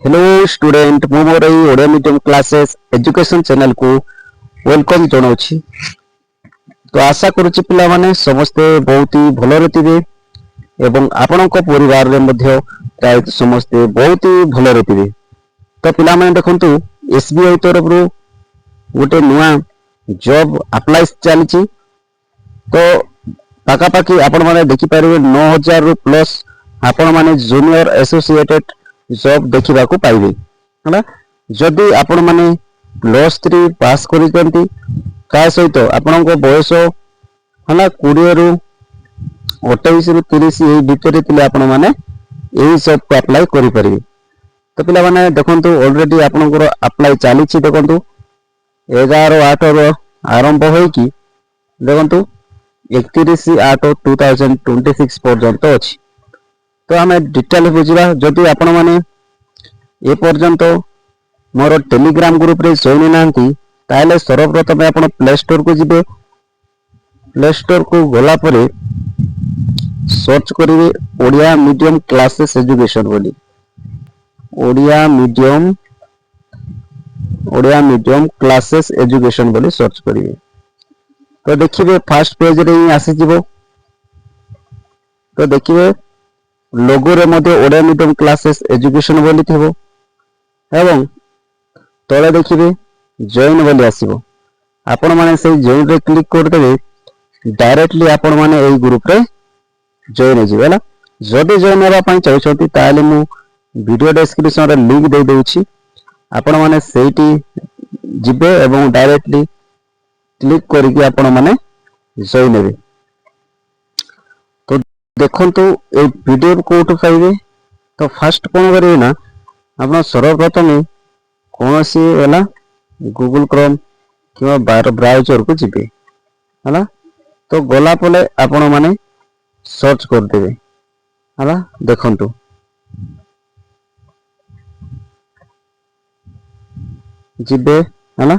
Hello student मु मोर Odia medium classes education channel को वेलकम जनाउछि। तो आशा करूछि पिला माने समस्ते बहुत ही भलो थिबे एवं आपनक परिवार रे मध्य प्राय समस्ते बहुत ही भलो थिबे। तो पिला माने देखंतु एसबीआई तरफ रु गोटे नुआ जॉब अप्लाई चलछि। तो पाका पाकी आपण माने देखि पारिबे 9000 रु प्लस आपण माने जूनियर एसोसिएटेड जॉब देखा पाइबे है। जदि आपण माने +3 पास करिसेंती ता सहित आपण बयस है 20 रु 28 रु 30 एई भितर थिले आपण माने एई जॉब को अप्लाई करि परिबे। तो पिला माने देखंतु ऑलरेडी आपनकर अप्लाई चली देखंतु 11/8 रो आरंभ होई कि देखंतु 31/8/2026 पर्यंत अछि। तो आम डिटेल बुझा जदि आपण माने ए पर्यंत मोर टेलीग्राम ग्रुप रे जॉइन नांती ताले सर्वप्रथम आपण प्ले स्टोर को जिबे। प्ले स्टोर को गला परे सर्च करिवे ओडिया मीडियम क्लासेस एजुकेशन बोली। ओडिया मीडियम क्लासेस एजुकेशन बोली सर्च करिवे। तो देखिबे फर्स्ट पेज रे ही आसी जिवो। तो देखिबे लोगो रे मध्ये ओडिया मीडियम क्लासेस एजुकेशन बोली थिबो एवं तले देखिबे जॉइन बोली आसीबो। आपण माने से जॉइन रे क्लिक कर देबे डायरेक्टली आपण माने एई ग्रुप रे जॉइन जिवेला। जदि जॉइन हेबा पई चाहछोती ताले मु वीडियो डिस्क्रिप्शन रे लिंक दे देउछि। आपण माने सेठी जिबे एवं डायरेक्टली क्लिक करिकि आपण माने जॉइन हेबे। तो देखंतु ए वीडियो कोठु पाइबे। तो फर्स्ट कोन करिवे ना आपण सर्वप्रथम कौन सी है गूगल क्रोम कि ब्राउजर को जिबे है। तो गला पले आपण माने सर्च कर देबे है। देखंतु जिबे है।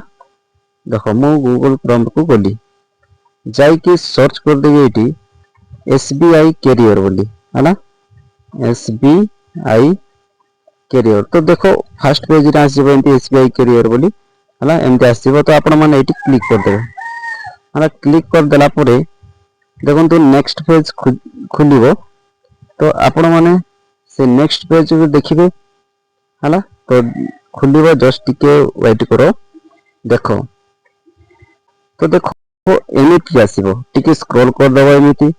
देखो मु गूगल क्रोम को गली जाई कि सर्च कर देबे एटी एसबीआई कैरियर बोली है। SBI career. तो देखो फर्स्ट पेज रे आसीबो एमती एसबीआई कैरियर बोली हला एमती आसीबो। तो आपण माने एटी क्लिक कर देबे हला। क्लिक कर देला परे देखंतु नेक्स्ट पेज खुलिबो। तो आपण माने से नेक्स्ट पेज को देखिबे हला। तो खुलिबो जस्ट टिके वेट करो देखो। तो देखो एमिति आसीबो टिके स्क्रॉल कर देबो एमिति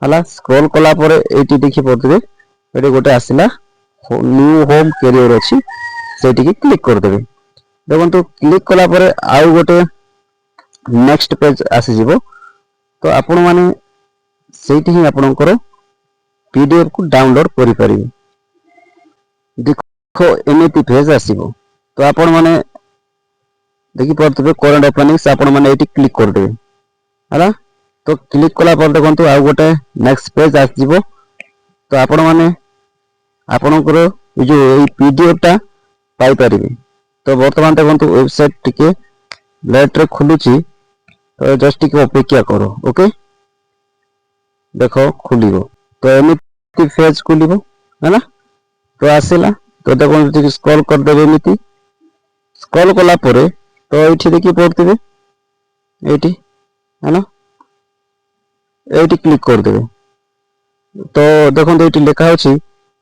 हला। स्क्रॉल कला परे एटी देखि पड़तबे एटी गोटे आसीला न्यू होम कैरियर अच्छी से क्लिक कर देबे। देखो क्लिक कला परे आउ गोटे नेक्स्ट पेज आसी जिवो। तो आपण माने सेठी ही आपनकर पीडीएफ को डाउनलोड करि परिबे। देखो एमिति पेज आसीबो। तो आपण माने देखि पड़तबे करंट ओपनिंग्स आपण माने एटी क्लिक कर देबे हला। तो क्लिक कला पर देखंतु आउ गोटे नेक्स्ट पेज आसी जिवो। तो आपण माने आपनकर जो ए पीडीएफ टा पाई परिबे। तो वर्तमान देखंतु वेबसाइट टिके लेट रे खुलुची। तो जस्ट टिके अपेक्षा करो ओके। देखो खुलिबो। तो एमिति पेज खुलिबो है ना। तो आसीला। तो देखो टिके स्क्रॉल कर देबे एमिति स्क्रॉल कला परे तो एठी देखि पड़तबे एठी है ना। एठी क्लिक कर देबे। तो देखो एठी लिखा होची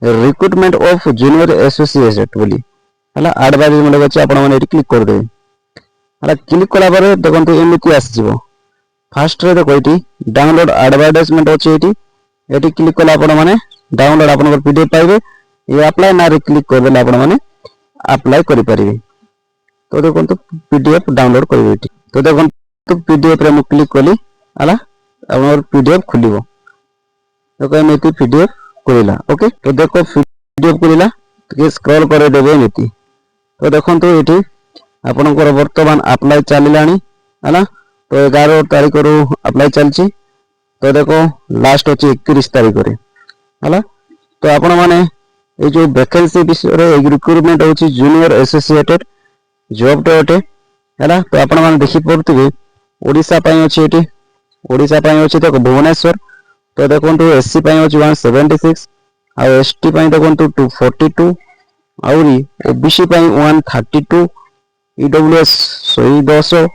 रिक्रूटमेंट ऑफ जूनियर एसोसिएट बोली हला। एडवर्टाइजमेंट अछि आपण माने एटी क्लिक कर देबे हला। क्लिक कला बारे देखंतु एमिति आसीबो। फर्स्ट रे देखो एटी डाउनलोड एडवर्टाइजमेंट अछि एटी क्लिक कला आपण माने डाउनलोड आपन पीडीएफ पाइबे। ये अप्लाई ना रे क्लिक कर देला आपण माने अप्लाई करि परिबे। तो देखंतु पीडीएफ डाउनलोड करिवे एटी। तो देखंतु पीडीएफ रे मु क्लिक कली हला आपन पीडीएफ खुलिबो। देखो एमिति पीडीएफ खुलिला ओके। तो देखो पीडीएफ खुलिला तो स्क्रॉल करे देबे एमिति। तो देखंतु एठी आपनकर वर्तमान अप्लाई चलिलानी हला। तो 11 तारिख रो अप्लाई चलची। तो देखो लास्ट अछि 31 तारिख रे हला। तो आपण माने ए जो वैकेंसी विषय रे रिक्रूटमेंट होची जूनियर एसोसिएटेड जॉब टे ओटे हला। तो आपण माने देखि पड़तबे ओडिसा पई अछि एठी ओडिसा पई अछि देखो भुवनेश्वर। तो देखंतु एससी पई अछि 176 आ एसटी पई देखंतु 242 आउरी ओबीसी ପାଇଁ 132, ईडब्ल्यूएस 110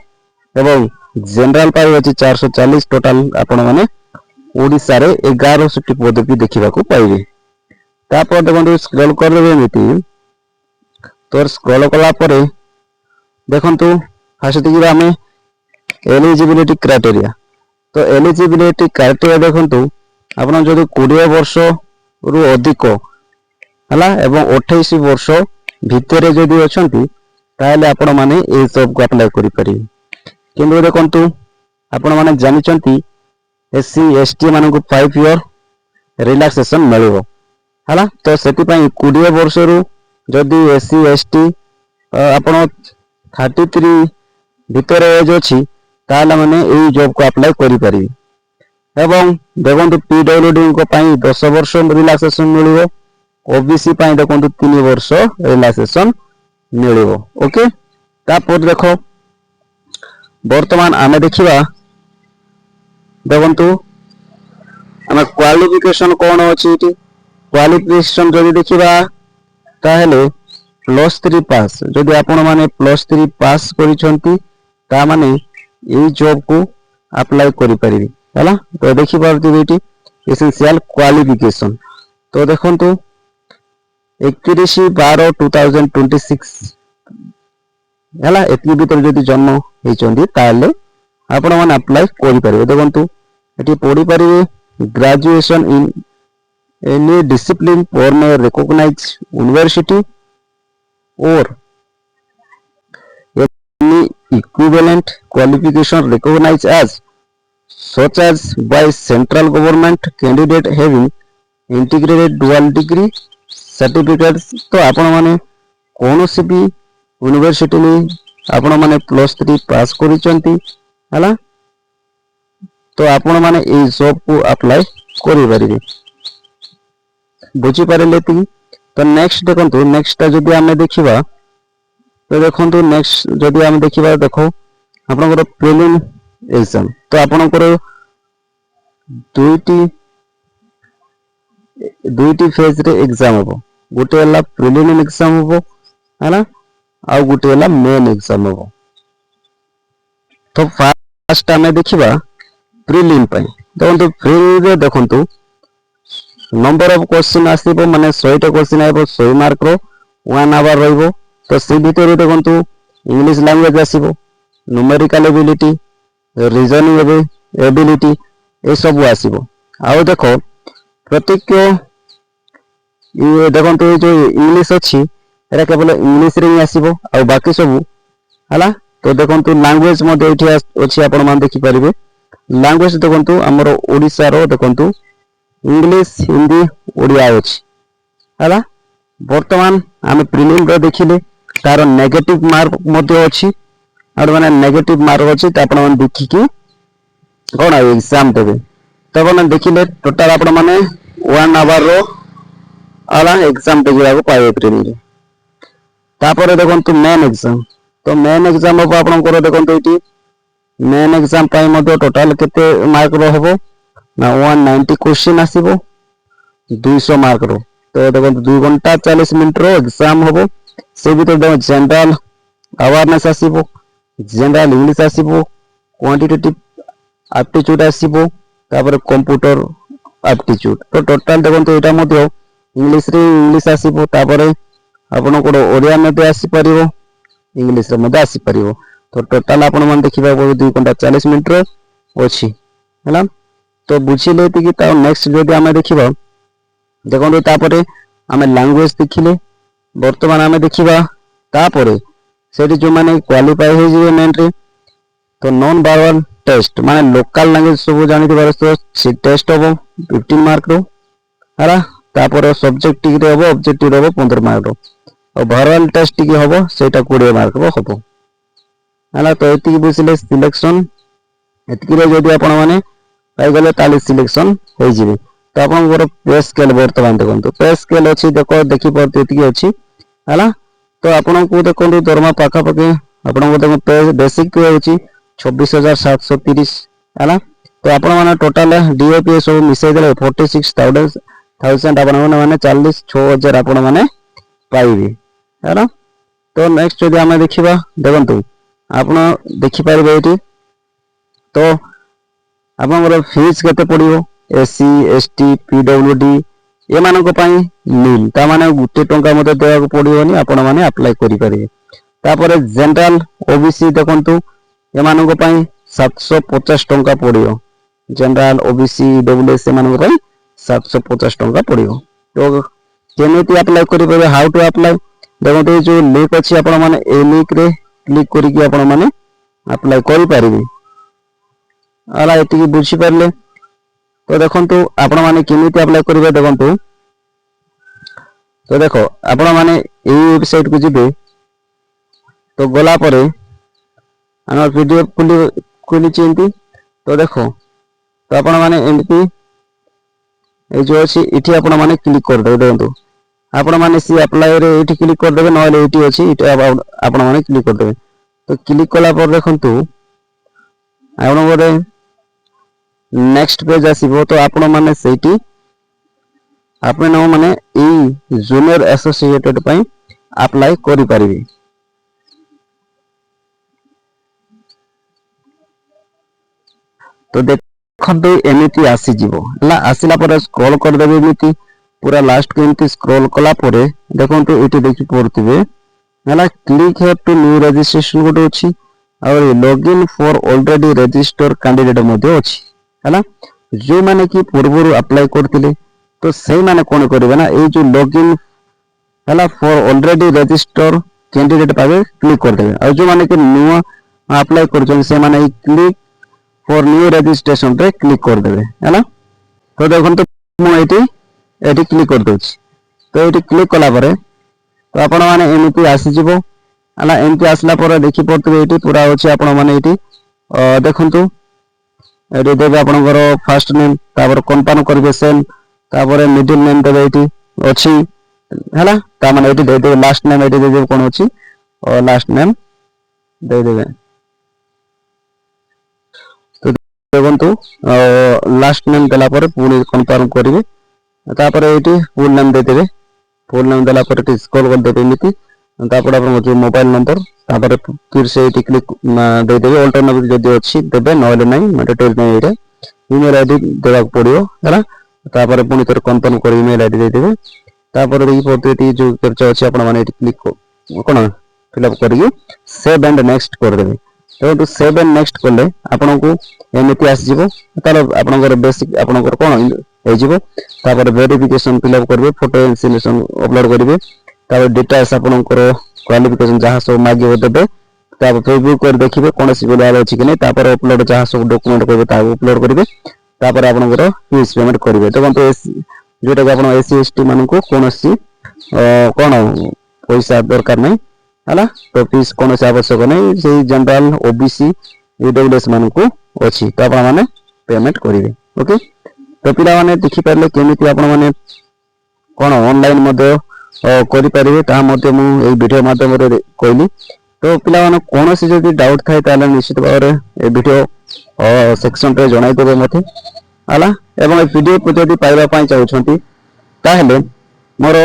एवं जनरल ପାଇଁ ଅଛି 440 टोटल आपण माने ओडिसा रे 1100 पदवी देखिबा को पाइबे। तापर देखंतु स्क्रॉल कर देबे एमिति तो स्क्रॉल कला परे देखंतु फास्ट दिगरा हमें एलिजिबिलिटी क्राइटेरिया। तो एलिजिबिलिटी क्राइटेरिया देखंतु आपण जदि 20 वर्ष रु अधिक हला एवं 28 वर्ष भितरे जदि अछंती ताले आपण माने ए सब को अप्लाई करि परिबे। किंतु देखंतु आपण माने जानि चंती एससी एसटी मानकु 5 इयर रिलैक्सेशन मिलिबो हला। तो सेति पई 20 वर्ष रु जदि एससी एसटी आपण 33 भितर एज अछि ताले माने एई जॉब को अप्लाई करि परिबे। एवं देखंतु पीडब्ल्यूडी को पई 10 वर्ष रिलैक्सेशन मिलिबो, ओबीसी पई देखंतु 3 वर्ष रिलैक्सेशन मिलिबो। ओके तापर देखो वर्तमान आमे देखिबा देखंतु आमे क्वालिफिकेशन कोन अछि इति। क्वालिफिकेशन जदि देखिबा ताहेले +3 पास जदि आपण माने +3 पास करिसंती ता माने एई जॉब को अप्लाई करि परिबे हला। तो देखि पारती बेटी एसेंशियल क्वालिफिकेशन। तो देखंतु 31/12/2026 हला एति भीतर जदि जन्म हेचंदी ताले आपण माने अप्लाई करि परिबे। देखंतु एटी पढि परिबे graduation in any discipline from a recognised university और equivalent qualification recognized as such as by central government candidate having integrated dual degree certificates। तो आपण माने कोनोसी भी यूनिवर्सिटी में आपण माने +3 पास करिसंती हला। तो आपण माने ए जॉब को अप्लाई करि परिबे। बुझी पारले ती। तो नेक्स्ट देखंतु नेक्स्ट जदि हमें देखिबा तो देखंतु नेक्स्ट जदि हम देखिबा देखो आपनकर प्रीलिम एग्जाम। तो आपनकर दुईटी फेज रे एग्जाम हो। गोटे हला प्रीलिम एग्जाम हो हला आ गोटे हला मेन एग्जाम हो। तो फर्स्ट हमें देखिबा प्रीलिम पय। देखंतु प्रीलिम रे देखंतु नंबर ऑफ क्वेश्चन आसीबो माने 100 टा क्वेश्चन आइबो 100 मार्क रो 1 आवर रहइबो। तो से भीतर देखंतु इंग्लिश लैंग्वेज आसीबो, न्यूमेरिकल एबिलिटी, रीजनिंग एबिलिटी ए सब आसीबो। आउ देखो प्रत्येक ये देखंतु जो इंग्लिश अछि एरा केवल इंग्लिश रे ही आसीबो आ बाकी सब हला। तो देखंतु लैंग्वेज मध्ये एठी अछि आपण मान देखि परिबे। लैंग्वेज देखंतु हमरो ओडिसा रो देखंतु इंग्लिश हिंदी ओडिया अछि हला। वर्तमान आमे प्रीलिम रो देखिले तार नेगेटिव मार्क मध्ये अछि और माने नेगेटिव मार्क अछि त आपण मन देखि कि कोन एग्जाम देबे। तब आपण देखिले टोटल आपण माने 1 आवर रो आला एग्जाम देबा को पाए प्रीलिम रे। तापर देखंतु मेन एग्जाम। तो मेन एग्जाम हो आपण को देखंतु इटी मेन एग्जाम पाई मध्ये टोटल केते मार्क रो होबो ना 190 क्वेश्चन आसीबो 200 मार्क रो। तो देखंतु 2 घंटा 40 मिनिट रो एग्जाम होबो। से भी तो जनरल अवेयरनेस आसीबो, जनरल इंग्लिश आसीबो, क्वांटिटेटिव एप्टीट्यूड आसीबो, तापर कंप्यूटर एप्टीट्यूड। तो टोटल देखंतु एटा मध्ये इंग्लिश रे इंग्लिश आसीबो, तापर आपण को ओडिया मध्ये आसी परिबो, इंग्लिश रे मध्ये आसी परिबो। तो टोटल आपण मन देखिबा 2 घंटा 40 मिनिट रो अछि हला। तो बुझिले कि ता नेक्स्ट जदि हमें देखिबा देखंतु तापर हमें लैंग्वेज देखिले। वर्तमान हमें देखिबा तापर सेठी जो माने क्वालिफाई हो जिवे मेन रे। तो नॉन वर्बल टेस्ट माने लोकल लैंग्वेज सब जानि दिबार से टेस्ट होबो 15 मार्क रो हला। तापर सब्जेक्टिव रे होबो ऑब्जेक्टिव रे होबो 15 मार्क रो और वर्बल टेस्ट की होबो सेटा 20 मार्क रो होबो हला। तो एति बुझिले सिलेक्शन एति रे जदि आपण माने पाई गले ताले सिलेक्शन हो जिवे। तो आपण गोर पे स्केल वर्तमान देखंतु पे स्केल अछि देखो देखि परते एति अछि हला। तो आपण को देखंतु दरमा पाखा पाखे आपण को देखो पे बेसिक पे होछि 26730 हला। तो आपण माने टोटल डीएपी सब मिसै देले 46000 आपण माने 46000 आपण माने पाइबे है। तो नेक्स्ट जदि आम देखा देखु आप देखिपारे ये तो आपंकर फीस केते पड़ो एससी एसटी पीडब्ल्यूडी ये मानक नील ता माने गुटे टंका मते देवाक पड़ियोनी आपण माने अप्लाई करि परिबे। तापर जनरल ओबीसी देखंतु ये मानक 750 टंका पड़ियो जनरल ओबीसी डब्ल्यूएस ए मानक 750 टंका पड़ियो। तो केमिति अप्लाई करि परिबे हाउ टू अप्लाई देखंतु जो लिंक अछि आपण माने ए लिंक रे क्लिक करिकि आपण माने अप्लाई करि परिबे। आला एति बुझी परले तो देखंतु आपण माने केमिति अप्लाई करिवे देखंतु। तो देखो आपण माने ए वेबसाइट को जिबे तो गला परे हमर वीडियो खुली चिंती तो देखो तो आपण माने एमपी ए जो अछि इठी आपण माने क्लिक कर देबे। देखंतु आपण माने सी अप्लाई रे इठी क्लिक कर देबे नले इठी अछि इठी आपण माने क्लिक कर देबे। तो क्लिक कला पर देखंतु आपण गोरे नेक्स्ट पेज आसीबो। तो आपण माने सेठी आपण माने ई जूनियर एसोसिएटेड पई अप्लाई करि परिबे। तो देखंतु एमिति आसी जिवो हला आसिला पर स्क्रॉल कर देबे एमिति पूरा लास्ट को एमिति स्क्रॉल कला परे देखंतु एठी देखि पड़थिबे हला click here to new registration गोटे अछि और login for already register candidate मध्ये अछि हला जो माने कि पूर्वरु अप्लाई करथिले तो सही माने कोन करबे ना ए जो लॉगिन हला फॉर ऑलरेडी रजिस्टर कैंडिडेट पावे क्लिक कर देबे और जो माने कि न्यू अप्लाई करछन से माने क्लिक फॉर न्यू रजिस्ट्रेशन रे क्लिक कर देबे हला। तो देखंतु मु एटी क्लिक कर दोछि। तो एटी क्लिक कला परे तो आपण माने एमिति आसी जिवो हला एमिति आसला परे देखि पड़तबे एटी पूरा होछि आपण माने एटी देखंतु एटी देबे आपनकर फर्स्ट नेम तापर कंफर्म करबे सेम तापर मिडिल नेम देबे एटी अछि हला ता माने एटी दे देबे लास्ट नेम एटी दे देबे कोन अछि और लास्ट नेम दे देबे। तो देखंतु लास्ट नेम देला परे पुनी कंफर्म करिवे तापर एटी फुल नेम दे देबे फुल नेम देला परे टी स्क्रॉल कर देबे एमिति तापर आपन जो मोबाइल नंबर तापर फिर से एटी क्लिक दे देबे अल्टरनेटिव जदी अछि देबे नले नै मैंडेटरी नै एटा ईमेल आईडी देबा पड़ियो हला तापर पुनी तर कंफर्म कर ईमेल आईडी दे देबे तापर देखि पड़ते जो कैप्चा अछि आपण माने एटी क्लिक कोन फिलअप करियो सेव एंड नेक्स्ट कर देबे। तो सेव एंड नेक्स्ट करले आपन को एमिति आसी जिवो तार आपनकर बेसिक आपनकर कोन हो जिवो तापर वेरिफिकेशन फिलअप करबे फोटो इंस्टॉलेशन अपलोड करिवे तापर डिटेल्स आपनकर क्वालिफिकेशन जहां सब मागियो देबे तापर फेसबुक कर देखिबे कोन सी बोला अछि कि नै तापर अपलोड जहां सब डॉक्यूमेंट करबे ता अपलोड करिवे तापर आपनकर फीस पेमेंट करिवे। देखंतु जोटा कि आपण एससी एसटी मानन को कोनसी कोन पैसा दरकार नै हला तो फीस कोनसी आवश्यक नै से जनरल ओबीसी ईडब्ल्यूएस मानन को अछि तो आपण माने पेमेंट करिवे। ओके तो पिला माने देखि परले केमिति आपण माने कोन ऑनलाइन मध्ये करि परिवे ता मध्ये मु ए वीडियो माध्यम रे कहली। तो पिला माने कोनसी जदि डाउट थाए ताले निश्चित भाव रे ए वीडियो सेक्शन रे जणाई देबे मते हला एवं ए वीडियो जदि पाइबा पई चाहउछंती ताहेले मोर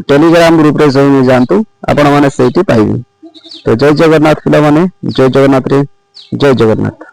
टेलीग्राम ग्रुप रे जॉइन जानतु आपण माने सेठी पाइबे। तो जय जगन्नाथ पिला माने जय जगन्नाथ रे जय जगन्नाथ।